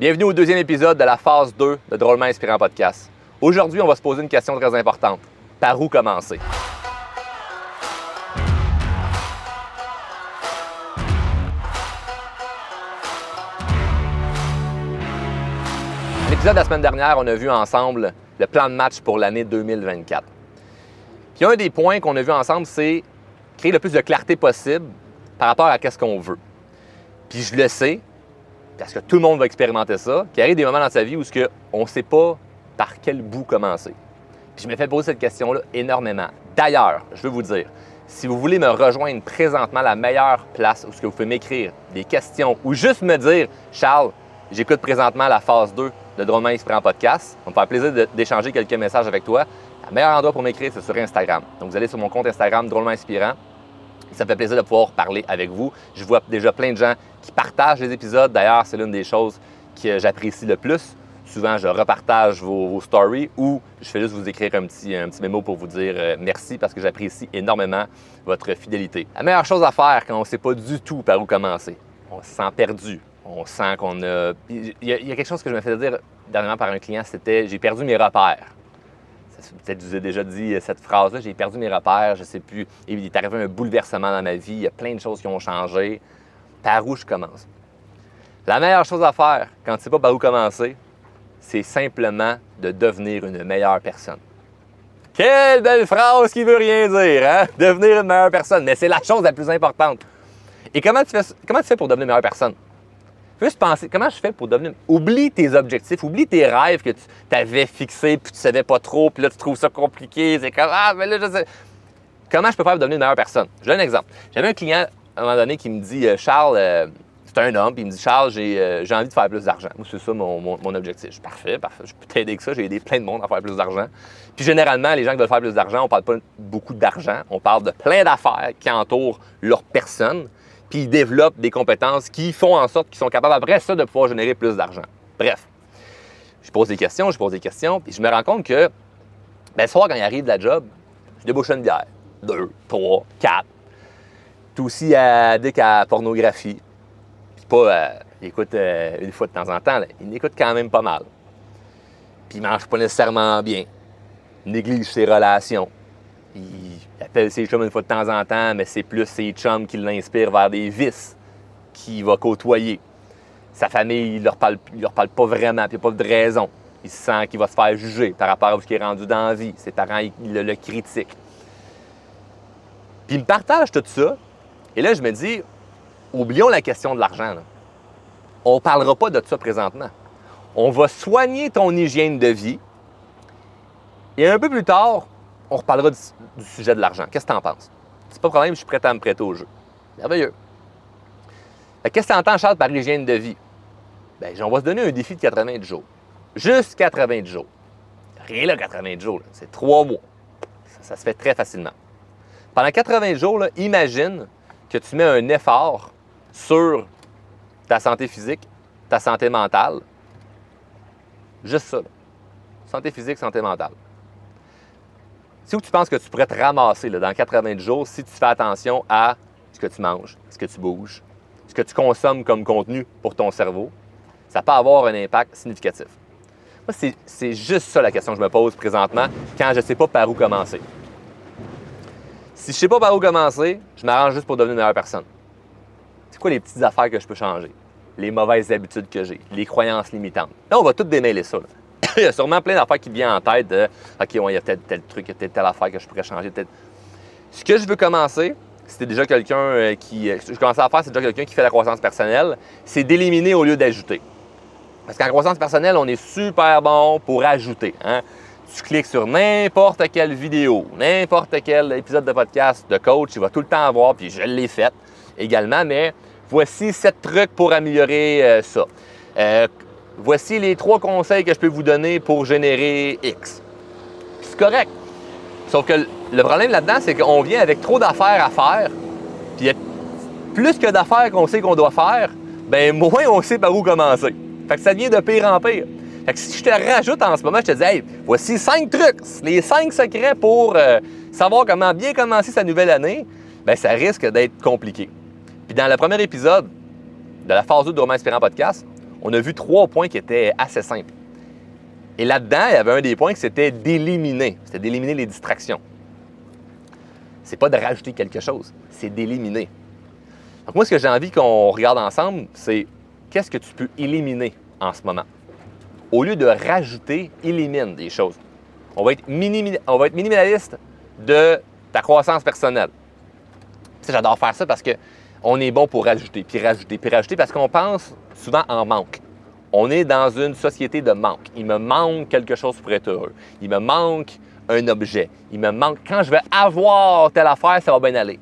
Bienvenue au deuxième épisode de la phase 2 de Drôlement Inspirant Podcast. Aujourd'hui, on va se poser une question très importante. Par où commencer? L'épisode de la semaine dernière, on a vu ensemble le plan de match pour l'année 2024. Puis un des points qu'on a vu ensemble, c'est créer le plus de clarté possible par rapport à ce qu'on veut. Puis je le sais, parce que tout le monde va expérimenter ça, qu'il arrive des moments dans sa vie où on ne sait pas par quel bout commencer. Puis je me fais poser cette question-là énormément. D'ailleurs, je veux vous dire, si vous voulez me rejoindre présentement, la meilleure place où vous pouvez m'écrire des questions ou juste me dire « Charles, j'écoute présentement la phase 2 de Drôlement Inspirant Podcast. » Ça me fait plaisir d'échanger quelques messages avec toi. Le meilleur endroit pour m'écrire, c'est sur Instagram. Donc, vous allez sur mon compte Instagram, Drôlement Inspirant. Ça me fait plaisir de pouvoir parler avec vous. Je vois déjà plein de gens qui partagent les épisodes. D'ailleurs, c'est l'une des choses que j'apprécie le plus. Souvent, je repartage vos stories ou je fais juste vous écrire un petit mémo pour vous dire merci parce que j'apprécie énormément votre fidélité. La meilleure chose à faire quand on ne sait pas du tout par où commencer, on se sent perdu. On sent qu'on a... Il y a quelque chose que je me fais dire dernièrement par un client, c'était « j'ai perdu mes repères ». Peut-être que je vous ai déjà dit cette phrase-là, j'ai perdu mes repères, je ne sais plus. Il est arrivé un bouleversement dans ma vie, il y a plein de choses qui ont changé. Par où je commence? La meilleure chose à faire quand tu ne sais pas par où commencer, c'est simplement de devenir une meilleure personne. Quelle belle phrase qui veut rien dire, hein? Devenir une meilleure personne, mais c'est la chose la plus importante. Et comment tu fais pour devenir une meilleure personne? Juste penser, comment je fais pour devenir... Oublie tes objectifs, oublie tes rêves que tu t'avais fixés, puis tu ne savais pas trop, puis là, tu trouves ça compliqué. C'est comme, ah, mais là, je sais... Comment je peux faire pour devenir une meilleure personne? Je donne un exemple. J'avais un client, à un moment donné, qui me dit, Charles, c'est un homme, puis il me dit, Charles, j'ai envie de faire plus d'argent. Moi, c'est ça mon objectif. Je dis, parfait, je peux t'aider avec ça. J'ai aidé plein de monde à faire plus d'argent. Puis généralement, les gens qui veulent faire plus d'argent, on ne parle pas beaucoup d'argent. On parle de plein d'affaires qui entourent leur personne. Puis ils développent des compétences qui font en sorte qu'ils sont capables après ça de pouvoir générer plus d'argent. Bref, je pose des questions, puis je me rends compte que le soir, quand il arrive de la job, je débouche une bière. 2, 3, 4. Tout aussi addict à la pornographie. Puis pas, il écoute une fois de temps en temps, là, il écoute quand même pas mal. Puis il mange pas nécessairement bien. Il néglige ses relations. Il appelle ses chums une fois de temps en temps, mais c'est plus ses chums qui l'inspirent vers des vices qu'il va côtoyer. Sa famille, il leur parle pas vraiment, puis il n'y a pas de raison. Il sent qu'il va se faire juger par rapport à ce qui est rendu dans la vie. Ses parents, ils le critiquent. Puis il me partage tout ça. Et là, je me dis, oublions la question de l'argent. Là. On ne parlera pas de ça présentement. On va soigner ton hygiène de vie. Et un peu plus tard, on reparlera du sujet de l'argent. Qu'est-ce que tu en penses? C'est pas de problème, je suis prêt à me prêter au jeu. Merveilleux. Qu'est-ce que tu entends, Charles, par hygiène de vie? Bien, on va se donner un défi de 90 jours. Juste 90 jours. Rien là, 90 jours. Là. C'est 3 mois. Ça se fait très facilement. Pendant 80 jours, là, imagine que tu mets un effort sur ta santé physique, ta santé mentale. Juste ça. Là. Santé physique, santé mentale. C'est où tu penses que tu pourrais te ramasser là, dans 90 jours si tu fais attention à ce que tu manges, ce que tu bouges, ce que tu consommes comme contenu pour ton cerveau. Ça peut avoir un impact significatif. Moi, c'est juste ça la question que je me pose présentement quand je ne sais pas par où commencer. Si je ne sais pas par où commencer, je m'arrange juste pour devenir une meilleure personne. C'est quoi les petites affaires que je peux changer? Les mauvaises habitudes que j'ai, les croyances limitantes. Là, on va tout démêler ça. Là. Il y a sûrement plein d'affaires qui viennent en tête de « OK, il y a peut-être tel truc, il y a peut-être telle affaire que je pourrais changer. » Ce que je veux commencer, c'était déjà quelqu'un je commençais à faire, c'est déjà quelqu'un qui fait la croissance personnelle, c'est d'éliminer au lieu d'ajouter. Parce qu'en croissance personnelle, on est super bon pour ajouter. Hein? Tu cliques sur n'importe quelle vidéo, n'importe quel épisode de podcast de coach, tu vas tout le temps avoir, puis je l'ai fait également, mais voici 7 trucs pour améliorer ça. Voici les 3 conseils que je peux vous donner pour générer X. C'est correct. Sauf que le problème là-dedans, c'est qu'on vient avec trop d'affaires à faire. Puis plus que d'affaires qu'on sait qu'on doit faire, bien moins on sait par où commencer. Fait que ça devient de pire en pire. Fait que si je te rajoute en ce moment, je te dis, hey, voici 5 trucs, les 5 secrets pour savoir comment bien commencer sa nouvelle année, bien ça risque d'être compliqué. Puis dans le premier épisode de la phase 2 de Drôlement Inspirant Podcast, on a vu 3 points qui étaient assez simples. Et là-dedans, il y avait un des points qui c'était d'éliminer. C'était d'éliminer les distractions. C'est pas de rajouter quelque chose, c'est d'éliminer. Donc moi, ce que j'ai envie qu'on regarde ensemble, c'est qu'est-ce que tu peux éliminer en ce moment. Au lieu de rajouter, élimine des choses. On va être minimaliste de ta croissance personnelle. J'adore faire ça parce qu'on est bon pour rajouter, puis rajouter, puis rajouter, parce qu'on pense souvent en manque. On est dans une société de manque. Il me manque quelque chose pour être heureux. Il me manque un objet. Il me manque... Quand je vais avoir telle affaire, ça va bien aller.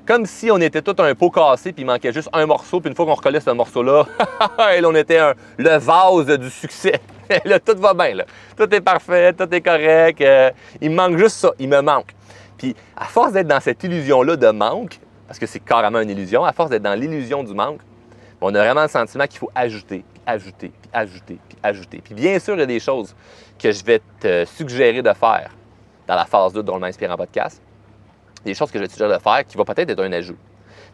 Comme si on était tout un pot cassé, puis il manquait juste un morceau, puis une fois qu'on recollait ce morceau-là, et là, on était le vase du succès. Là, tout va bien. Là. Tout est parfait, tout est correct. Il me manque juste ça. Il me manque. Puis, à force d'être dans cette illusion-là de manque, parce que c'est carrément une illusion, à force d'être dans l'illusion du manque, on a vraiment le sentiment qu'il faut ajouter, puis ajouter, puis ajouter, puis ajouter. Puis bien sûr, il y a des choses que je vais te suggérer de faire dans la phase 2 de Drôlement Inspirant Podcast. Des choses que je vais te suggérer de faire qui vont peut-être être un ajout.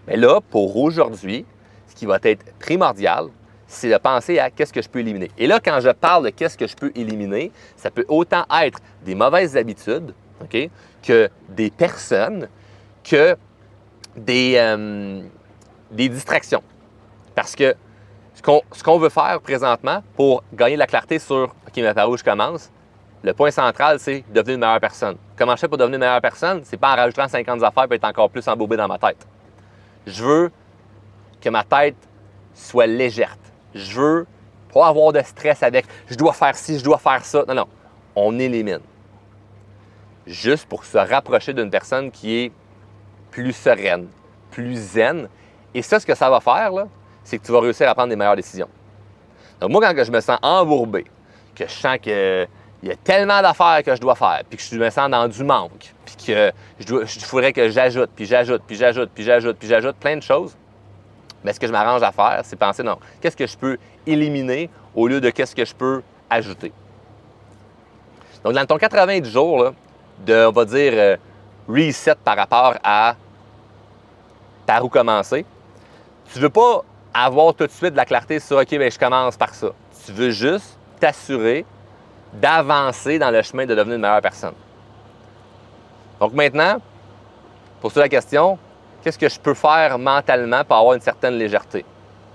Mais là, pour aujourd'hui, ce qui va être primordial, c'est de penser à qu'est-ce que je peux éliminer. Et là, quand je parle de qu'est-ce que je peux éliminer, ça peut autant être des mauvaises habitudes, OK, que des personnes, que des distractions. Parce que ce qu'on veut faire présentement pour gagner de la clarté sur OK, mais par où je commence, le point central, c'est devenir une meilleure personne. Comment je fais pour devenir une meilleure personne? C'est pas en rajoutant 50 affaires pour être encore plus embourbé dans ma tête. Je veux que ma tête soit légère. Je veux pas avoir de stress avec je dois faire ci, je dois faire ça. Non, non. On élimine. Juste pour se rapprocher d'une personne qui est plus sereine, plus zen. Et ça, ce que ça va faire, là, c'est que tu vas réussir à prendre des meilleures décisions. Donc moi, quand je me sens embourbé, que je sens qu'il y a tellement d'affaires que je dois faire, puis que je me sens dans du manque, puis que je faudrait que j'ajoute, puis j'ajoute, puis j'ajoute, puis j'ajoute, puis j'ajoute plein de choses, bien, ce que je m'arrange à faire, c'est penser, non, qu'est-ce que je peux éliminer au lieu de qu'est-ce que je peux ajouter. Donc, dans ton 90 jours, là, on va dire, reset par rapport à par où commencer, tu ne veux pas avoir tout de suite de la clarté sur « OK, bien, je commence par ça ». Tu veux juste t'assurer d'avancer dans le chemin de devenir une meilleure personne. Donc maintenant, pose-toi la question, qu'est-ce que je peux faire mentalement pour avoir une certaine légèreté?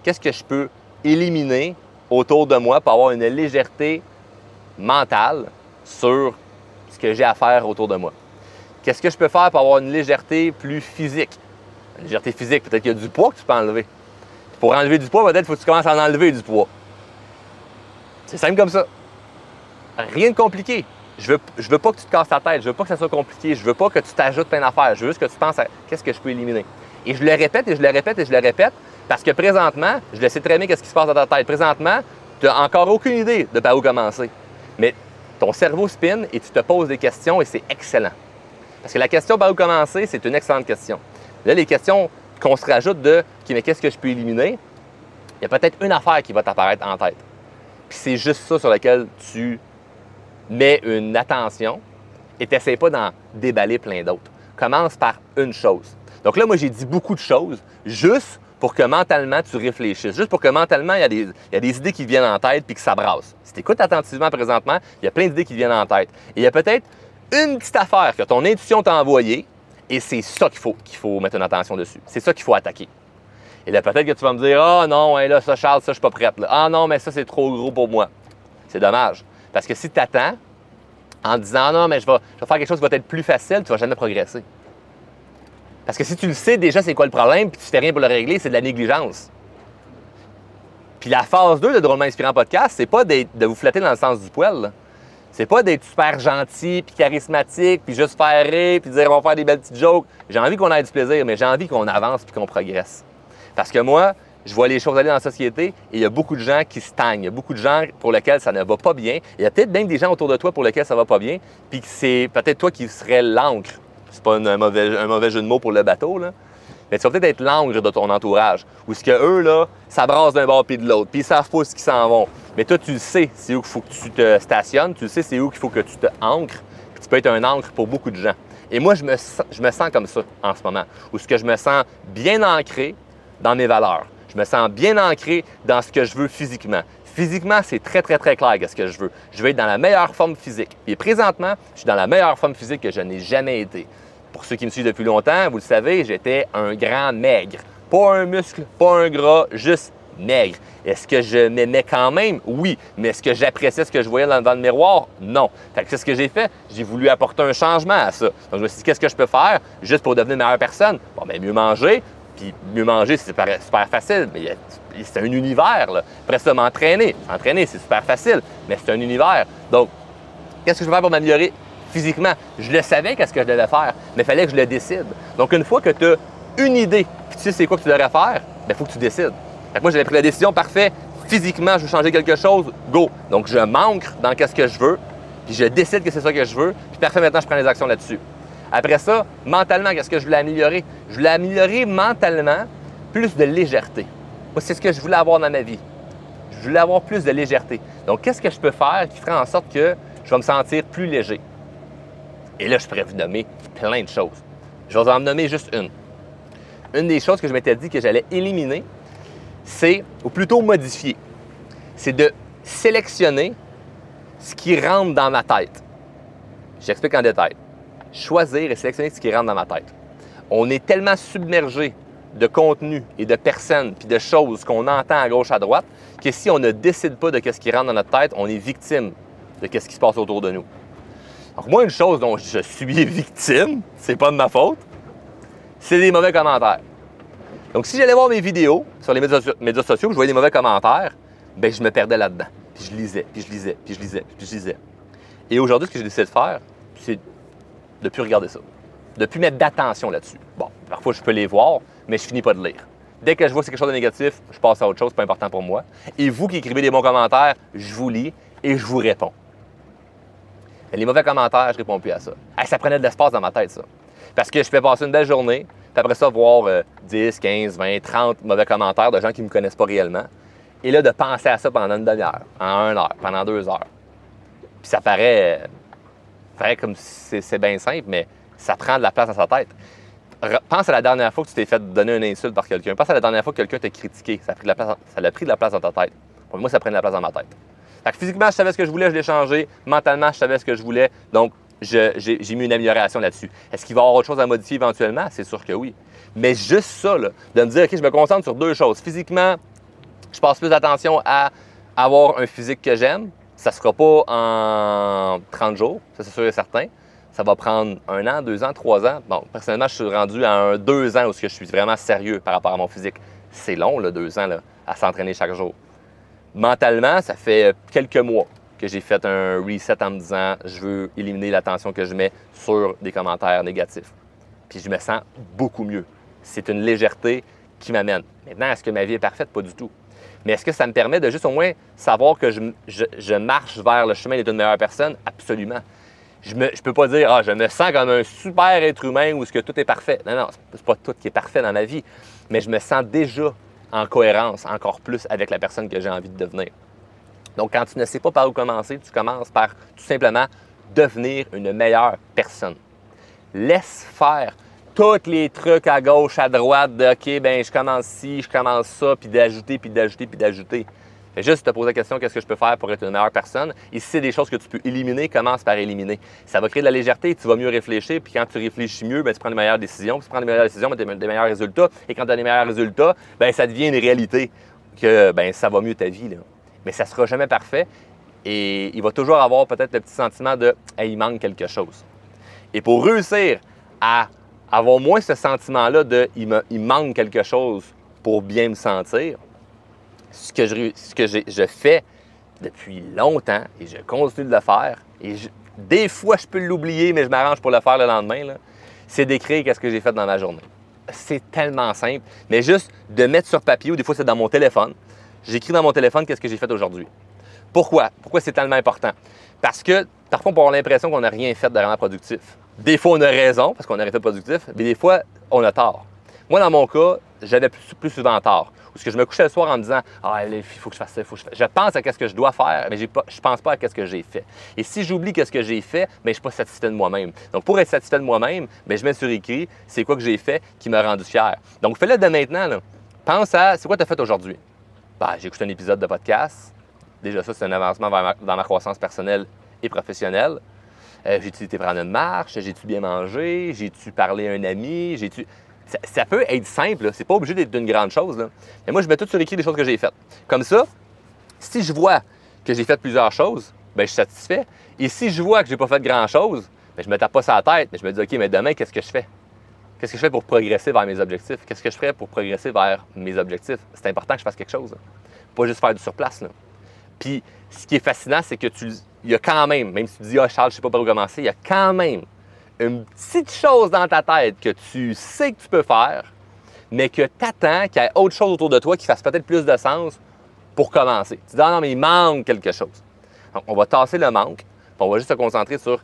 Qu'est-ce que je peux éliminer autour de moi pour avoir une légèreté mentale sur ce que j'ai à faire autour de moi? Qu'est-ce que je peux faire pour avoir une légèreté plus physique? Une légèreté physique, peut-être qu'il y a du poids que tu peux enlever. Pour enlever du poids, peut-être qu'il faut que tu commences à en enlever du poids. C'est simple comme ça. Rien de compliqué. Je veux pas que tu te casses la tête. Je veux pas que ça soit compliqué. Je veux pas que tu t'ajoutes plein d'affaires. Je veux juste que tu penses à qu'est-ce que je peux éliminer. Et je le répète et je le répète et je le répète parce que présentement, je le sais très bien qu'est-ce qui se passe dans ta tête. Présentement, tu n'as encore aucune idée de par où commencer. Mais ton cerveau spin et tu te poses des questions et c'est excellent. Parce que la question par où commencer, c'est une excellente question. Là, les questions qu'on se rajoute de « mais qu'est-ce que je peux éliminer ?» Il y a peut-être une affaire qui va t'apparaître en tête. Puis c'est juste ça sur lequel tu mets une attention et tu n'essaies pas d'en déballer plein d'autres. Commence par une chose. Donc là, moi, j'ai dit beaucoup de choses juste pour que mentalement, tu réfléchisses. Juste pour que mentalement, il y a des idées qui viennent en tête puis que ça brasse. Si tu écoutes attentivement présentement, il y a plein d'idées qui viennent en tête. Et il y a peut-être une petite affaire que ton intuition t'a envoyée et c'est ça qu'il faut mettre une attention dessus. C'est ça qu'il faut attaquer. Et là, peut-être que tu vas me dire « Ah non, ouais, là, ça, Charles, ça, je suis pas prête. » Ah non, mais ça, c'est trop gros pour moi. C'est dommage. Parce que si tu attends en disant « Non, mais je vais faire quelque chose qui va être plus facile », tu ne vas jamais progresser. Parce que si tu le sais déjà c'est quoi le problème puis tu ne fais rien pour le régler, c'est de la négligence. Puis la phase 2 de Drôlement Inspirant Podcast, c'est pas de vous flatter dans le sens du poil. Là. C'est pas d'être super gentil, puis charismatique, puis juste faire rire, puis dire on va faire des belles petites jokes. J'ai envie qu'on ait du plaisir, mais j'ai envie qu'on avance puis qu'on progresse. Parce que moi, je vois les choses aller dans la société et il y a beaucoup de gens qui stagnent. Il y a beaucoup de gens pour lesquels ça ne va pas bien. Il y a peut-être même des gens autour de toi pour lesquels ça ne va pas bien, puis que c'est peut-être toi qui serais l'encre. C'est pas un mauvais jeu de mots pour le bateau, là. Mais tu vas peut-être être l'encre de ton entourage. Ou ce que eux, là, ça brasse d'un bord puis de l'autre, puis ils savent pas où ils s'en vont. Mais toi, tu le sais, c'est où qu'il faut que tu te stationnes, tu le sais, c'est où qu'il faut que tu te ancres, puis tu peux être un ancre pour beaucoup de gens. Et moi, je me sens comme ça en ce moment, où ce que je me sens bien ancré dans mes valeurs. Je Je me sens bien ancré dans ce que je veux physiquement. Physiquement, c'est très, très, très clair qu'est-ce que je veux. Je veux être dans la meilleure forme physique. Et présentement, je suis dans la meilleure forme physique que je n'ai jamais été. Pour ceux qui me suivent depuis longtemps, vous le savez, j'étais un grand maigre. Pas un muscle, pas un gras, juste maigre. Est-ce que je m'aimais quand même? Oui. Mais est-ce que j'appréciais ce que je voyais devant le miroir? Non. Fait que c'est ce que j'ai fait. J'ai voulu apporter un changement à ça. Donc, je me suis dit, qu'est-ce que je peux faire juste pour devenir une meilleure personne? Bon, bien, mieux manger. Puis mieux manger, c'est super facile. Mais c'est un univers, là. Après ça, m'entraîner. S'entraîner, c'est super facile. Mais c'est un univers. Donc, qu'est-ce que je peux faire pour m'améliorer physiquement? Je le savais qu'est-ce que je devais faire, mais il fallait que je le décide. Donc, une fois que tu as une idée, puis tu sais c'est quoi que tu devrais faire, il faut que tu décides. Fait que moi, j'avais pris la décision, parfait, physiquement, je veux changer quelque chose, go. Donc, je m'ancre dans qu'est-ce que je veux, puis je décide que c'est ça que je veux, puis parfait, maintenant, je prends les actions là-dessus. Après ça, mentalement, qu'est-ce que je voulais améliorer? Je voulais améliorer mentalement plus de légèreté. Moi, c'est ce que je voulais avoir dans ma vie. Je voulais avoir plus de légèreté. Donc, qu'est-ce que je peux faire qui ferait en sorte que je vais me sentir plus léger? Et là, je pourrais vous nommer plein de choses. Je vais vous en nommer juste une. Une des choses que je m'étais dit que j'allais éliminer, c'est, ou plutôt modifier, c'est de sélectionner ce qui rentre dans ma tête. J'explique en détail. Choisir et sélectionner ce qui rentre dans ma tête. On est tellement submergé de contenu et de personnes puis de choses qu'on entend à gauche, à droite, que si on ne décide pas de ce qui rentre dans notre tête, on est victime de ce qui se passe autour de nous. Donc moi, une chose dont je suis victime, c'est pas de ma faute, c'est des mauvais commentaires. Donc si j'allais voir mes vidéos sur les médias sociaux, je voyais des mauvais commentaires, bien je me perdais là-dedans. Puis je lisais, puis je lisais, puis je lisais, puis je lisais. Et aujourd'hui, ce que j'ai décidé de faire, c'est de ne plus regarder ça. De ne plus mettre d'attention là-dessus. Bon, parfois je peux les voir, mais je finis pas de lire. Dès que je vois que c'est quelque chose de négatif, je passe à autre chose, c'est pas important pour moi. Et vous qui écrivez des bons commentaires, je vous lis et je vous réponds. Et les mauvais commentaires, je ne réponds plus à ça. Ça prenait de l'espace dans ma tête, ça. Parce que je fais passer une belle journée, puis après ça, voir 10, 15, 20, 30 mauvais commentaires de gens qui ne me connaissent pas réellement. Et là, de penser à ça pendant une demi-heure, en 1 heure, pendant 2 heures. Puis ça paraît comme si c'est bien simple, mais ça prend de la place dans sa tête. Pense à la dernière fois que tu t'es fait donner une insulte par quelqu'un. Pense à la dernière fois que quelqu'un t'a critiqué. Ça a pris de la place dans ta tête. Pour moi, ça prenait de la place dans ma tête. Fait que physiquement, je savais ce que je voulais, je l'ai changé. Mentalement, je savais ce que je voulais. Donc, j'ai mis une amélioration là-dessus. Est-ce qu'il va y avoir autre chose à modifier éventuellement? C'est sûr que oui. Mais juste ça, là, de me dire, OK, je me concentre sur 2 choses. Physiquement, je passe plus d'attention à avoir un physique que j'aime. Ça ne sera pas en 30 jours, ça c'est sûr et certain. Ça va prendre 1 an, 2 ans, 3 ans. Bon, personnellement, je suis rendu à 2 ans où je suis vraiment sérieux par rapport à mon physique. C'est long, là, 2 ans, là, à s'entraîner chaque jour. Mentalement, ça fait quelques mois que j'ai fait un reset en me disant je veux éliminer l'attention que je mets sur des commentaires négatifs. Puis je me sens beaucoup mieux. C'est une légèreté qui m'amène. Maintenant, est-ce que ma vie est parfaite? Pas du tout. Mais est-ce que ça me permet de juste au moins savoir que je marche vers le chemin d'être une meilleure personne? Absolument. Je ne peux pas dire je me sens comme un super être humain où est-ce que tout est parfait. Non, c'est pas tout qui est parfait dans ma vie. Mais je me sens déjà en cohérence encore plus avec la personne que j'ai envie de devenir. Donc, quand tu ne sais pas par où commencer, tu commences par tout simplement devenir une meilleure personne. Laisse faire tous les trucs à gauche, à droite, de OK, ben je commence ci, je commence ça, puis d'ajouter, puis d'ajouter, puis d'ajouter. Fais juste te poser la question, qu'est-ce que je peux faire pour être une meilleure personne? Et si c'est des choses que tu peux éliminer, commence par éliminer. Ça va créer de la légèreté, tu vas mieux réfléchir, puis quand tu réfléchis mieux, ben, tu prends des meilleures décisions. Puis tu prends des meilleures décisions, ben, tu as des meilleurs résultats. Et quand tu as des meilleurs résultats, ben, ça devient une réalité que ben, ça va mieux ta vie, là. Mais ça ne sera jamais parfait et il va toujours avoir peut-être le petit sentiment de hey, il manque quelque chose. Et pour réussir à avoir moins ce sentiment-là de il manque quelque chose pour bien me sentir, ce que je fais depuis longtemps et je continue de le faire, et des fois je peux l'oublier, mais je m'arrange pour le faire le lendemain, c'est d'écrire qu'est-ce que j'ai fait dans ma journée. C'est tellement simple, mais juste de mettre sur papier, ou des fois c'est dans mon téléphone. J'écris dans mon téléphone qu'est-ce que j'ai fait aujourd'hui. Pourquoi? Pourquoi c'est tellement important? Parce que parfois on peut avoir l'impression qu'on n'a rien fait de vraiment productif. Des fois on a raison parce qu'on a été productif, mais des fois on a tort. Moi dans mon cas, j'avais plus souvent tort. Parce que je me couchais le soir en me disant il faut que je fasse ça, il faut que je fasse. Je pense à ce que je dois faire, mais je ne pense pas à ce que j'ai fait. Et si j'oublie ce que j'ai fait, je ne suis pas satisfait de moi-même. Donc pour être satisfait de moi-même, je mets sur écrit c'est quoi que j'ai fait qui m'a rendu fier. Donc fais-le dès maintenant, là. pense à, c'est quoi tu as fait aujourd'hui? Ben, j'ai écouté un épisode de podcast. Déjà, ça, c'est un avancement dans ma croissance personnelle et professionnelle. J'ai-tu été prendre une marche? J'ai-tu bien mangé? J'ai-tu parlé à un ami? Ça peut être simple, là. C'est pas obligé d'être une grande chose, là. Mais moi, je mets tout sur l'écrit des choses que j'ai faites. Comme ça, si je vois que j'ai fait plusieurs choses, bien, je suis satisfait. Et si je vois que j'ai pas fait grand-chose, bien, je me tape pas sur la tête, mais je me dis, OK, mais demain, qu'est-ce que je fais? Qu'est-ce que je fais pour progresser vers mes objectifs? Qu'est-ce que je ferais pour progresser vers mes objectifs? C'est important que je fasse quelque chose, là. Pas juste faire du surplace, là. Puis, ce qui est fascinant, c'est que il y a quand même si tu dis, ah, Charles, je sais pas par où commencer, il y a quand même une petite chose dans ta tête que tu sais que tu peux faire, mais que tu attends qu'il y ait autre chose autour de toi qui fasse peut-être plus de sens pour commencer. Tu dis, ah non, mais il manque quelque chose. Donc, on va tasser le manque, puis on va juste se concentrer sur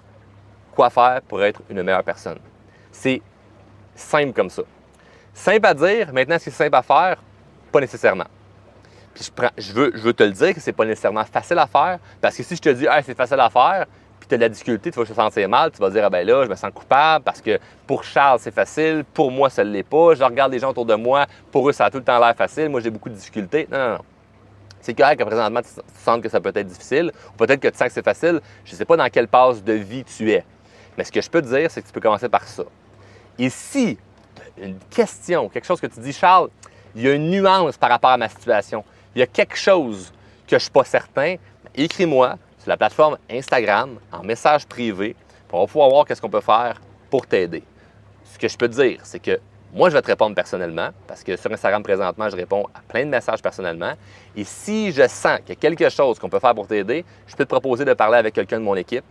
quoi faire pour être une meilleure personne. C'est simple comme ça. Simple à dire, maintenant, est-ce que c'est simple à faire? Pas nécessairement. Puis je veux te le dire que c'est pas nécessairement facile à faire, parce que si je te dis, hey, c'est facile à faire, puis tu as de la difficulté, tu vas te sentir mal, tu vas dire, ah ben là, je me sens coupable parce que pour Charles, c'est facile, pour moi, ça ne l'est pas. Je regarde les gens autour de moi, pour eux, ça a tout le temps l'air facile, moi, j'ai beaucoup de difficultés. Non. C'est correct que présentement, tu sens que ça peut être difficile, ou peut-être que tu sens que c'est facile. Je ne sais pas dans quelle passe de vie tu es. Mais ce que je peux te dire, c'est que tu peux commencer par ça. Et si tu as une question, quelque chose que tu dis, Charles, il y a une nuance par rapport à ma situation, il y a quelque chose que je ne suis pas certain, écris-moi sur la plateforme Instagram en message privé, puis on va pouvoir voir qu'est-ce qu'on peut faire pour t'aider. Ce que je peux te dire, c'est que moi, je vais te répondre personnellement, parce que sur Instagram, présentement, je réponds à plein de messages personnellement. Et si je sens qu'il y a quelque chose qu'on peut faire pour t'aider, je peux te proposer de parler avec quelqu'un de mon équipe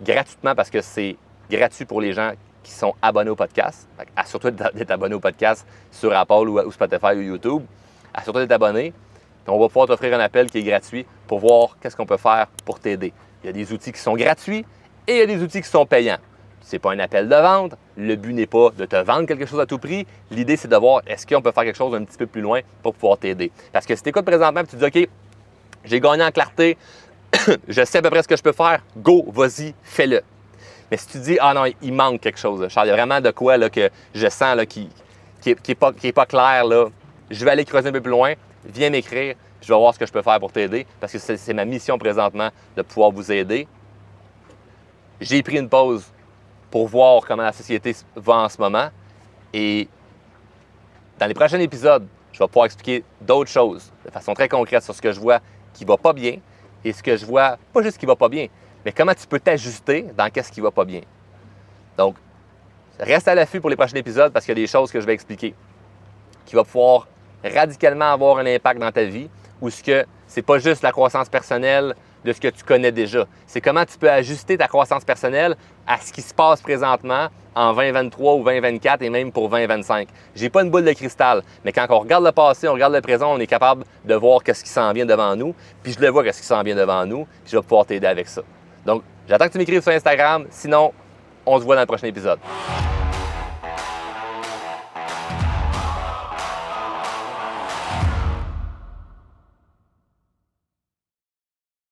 gratuitement, parce que c'est gratuit pour les gens qui sont abonnés au podcast. Assure-toi d'être abonné au podcast sur Apple ou Spotify ou YouTube. Assure-toi d'être abonné. On va pouvoir t'offrir un appel qui est gratuit pour voir qu'est-ce qu'on peut faire pour t'aider. Il y a des outils qui sont gratuits et il y a des outils qui sont payants. Ce n'est pas un appel de vente. Le but n'est pas de te vendre quelque chose à tout prix. L'idée, c'est de voir est-ce qu'on peut faire quelque chose un petit peu plus loin pour pouvoir t'aider. Parce que si tu écoutes présentement et tu dis OK, j'ai gagné en clarté, je sais à peu près ce que je peux faire, go, vas-y, fais-le. Mais si tu dis ah non, il manque quelque chose, Charles, il y a vraiment de quoi là, que je sens là, qui n'est pas clair, là. Je vais aller creuser un peu plus loin. Viens m'écrire, je vais voir ce que je peux faire pour t'aider parce que c'est ma mission présentement de pouvoir vous aider. J'ai pris une pause pour voir comment la société va en ce moment et dans les prochains épisodes, je vais pouvoir expliquer d'autres choses de façon très concrète sur ce que je vois qui ne va pas bien et ce que je vois, pas juste qui ne va pas bien, mais comment tu peux t'ajuster dans qu'est-ce qui ne va pas bien. Donc, reste à l'affût pour les prochains épisodes parce qu'il y a des choses que je vais expliquer qui vont pouvoir radicalement avoir un impact dans ta vie ou ce que c'est pas juste la croissance personnelle de ce que tu connais déjà. C'est comment tu peux ajuster ta croissance personnelle à ce qui se passe présentement en 2023 ou 2024 et même pour 2025. J'ai pas une boule de cristal, mais quand on regarde le passé, on regarde le présent, on est capable de voir qu'est-ce qui s'en vient devant nous, puis je le vois qu'est-ce qui s'en vient devant nous, puis je vais pouvoir t'aider avec ça. Donc, j'attends que tu m'écrives sur Instagram, sinon, on se voit dans le prochain épisode.